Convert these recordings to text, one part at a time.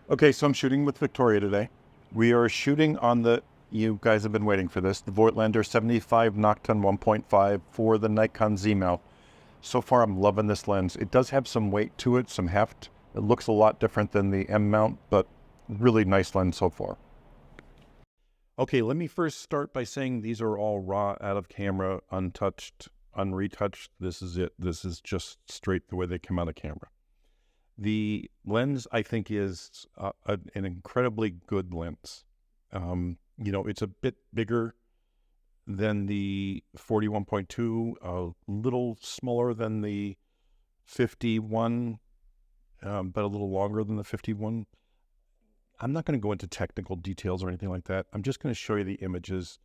Okay, so I'm shooting with Victoria today. We are shooting on you guys have been waiting for this, the Voigtlander 75 Nokton 1.5 for the Nikon Z mount. So far, I'm loving this lens. It does have some weight to it, some heft. It looks a lot different than the M mount, but really nice lens so far. Okay, let me first start by saying these are all raw, out of camera, untouched, unretouched. This is it. This is just straight the way they come out of camera. The lens, I think, is an incredibly good lens. It's a bit bigger than the 41.2, a little smaller than the 51, but a little longer than the 51. I'm not going to go into technical details or anything like that. I'm just going to show you the images.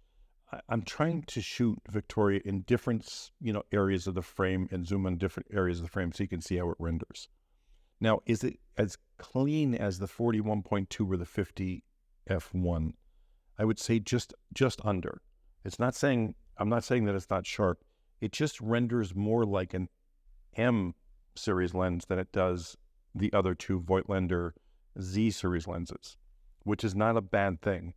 I'm trying to shoot Victoria in different, areas of the frame and zoom in different areas of the frame so you can see how it renders. Now, is it as clean as the 41.2 or the 50 f1? I would say just under. I'm not saying that it's not sharp. It just renders more like an M series lens than it does the other two Voigtlander Z series lenses, which is not a bad thing.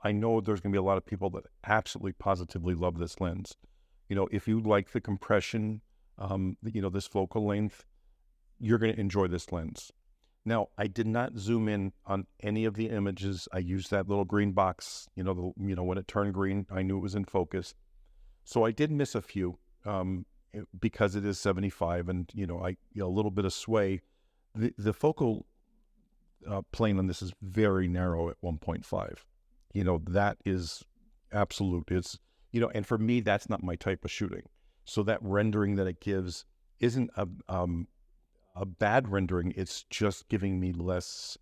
I know there's going to be a lot of people that absolutely positively love this lens. If you like the compression, this focal length, you're going to enjoy this lens. Now, I did not zoom in on any of the images. I used that little green box, when it turned green, I knew it was in focus. So I did miss a few because it is 75 and, a little bit of sway. The focal plane on this is very narrow at 1.5. That is absolute. It's, and for me, that's not my type of shooting. So that rendering that it gives isn't a bad rendering. It's just giving me less,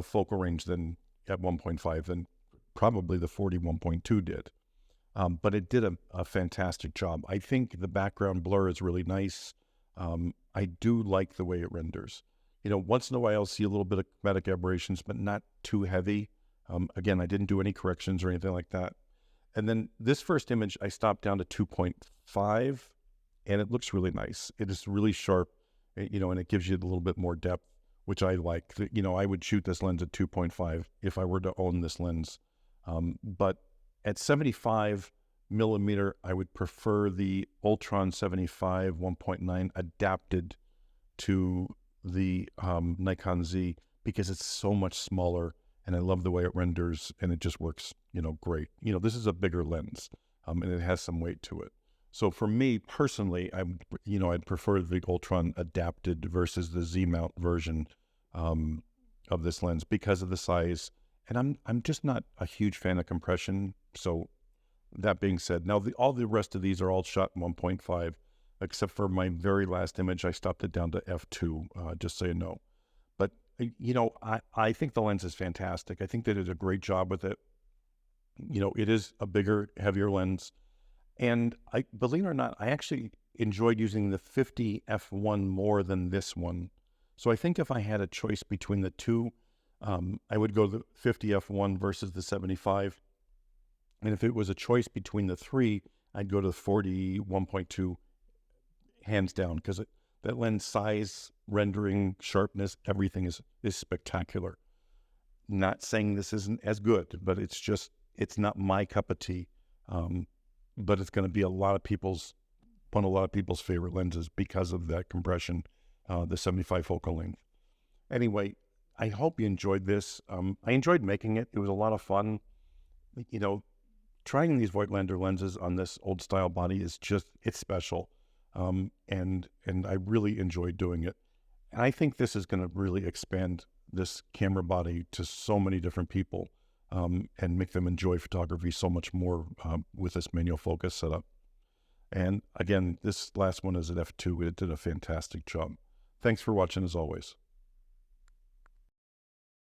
focal range than at 1.5 than probably the 41.2 did. But it did a fantastic job. I think the background blur is really nice. I do like the way it renders. Once in a while I'll see a little bit of chromatic aberrations, but not too heavy. Again, I didn't do any corrections or anything like that. And then this first image, I stopped down to 2.5, and it looks really nice. It is really sharp. And it gives you a little bit more depth, which I like. I would shoot this lens at 2.5 if I were to own this lens. But at 75 millimeter, I would prefer the Ultron 75 1.9 adapted to the Nikon Z because it's so much smaller, and I love the way it renders, and it just works, great. This is a bigger lens, and it has some weight to it. So for me personally, I'd prefer the Ultron adapted versus the Z mount version of this lens because of the size. And I'm just not a huge fan of compression. So that being said, now all the rest of these are all shot in 1.5, except for my very last image. I stopped it down to f2, just so you know. But I think the lens is fantastic. I think they did a great job with it. It is a bigger, heavier lens. And believe it or not, I actually enjoyed using the 50 f1 more than this one. So I think if I had a choice between the two, I would go the 50 f1 versus the 75. And if it was a choice between the three, I'd go to the 41.2 hands down, because that lens size, rendering, sharpness, everything is spectacular. Not saying this isn't as good, but it's not my cup of tea. But it's going to be one of a lot of people's favorite lenses because of that compression, the 75 focal length. Anyway, I hope you enjoyed this. I enjoyed making it. It was a lot of fun. Trying these Voigtlander lenses on this old style body is it's special. And I really enjoyed doing it. And I think this is going to really expand this camera body to so many different people. And make them enjoy photography so much more with this manual focus setup. And again, this last one is at f2. It did a fantastic job. Thanks for watching as always.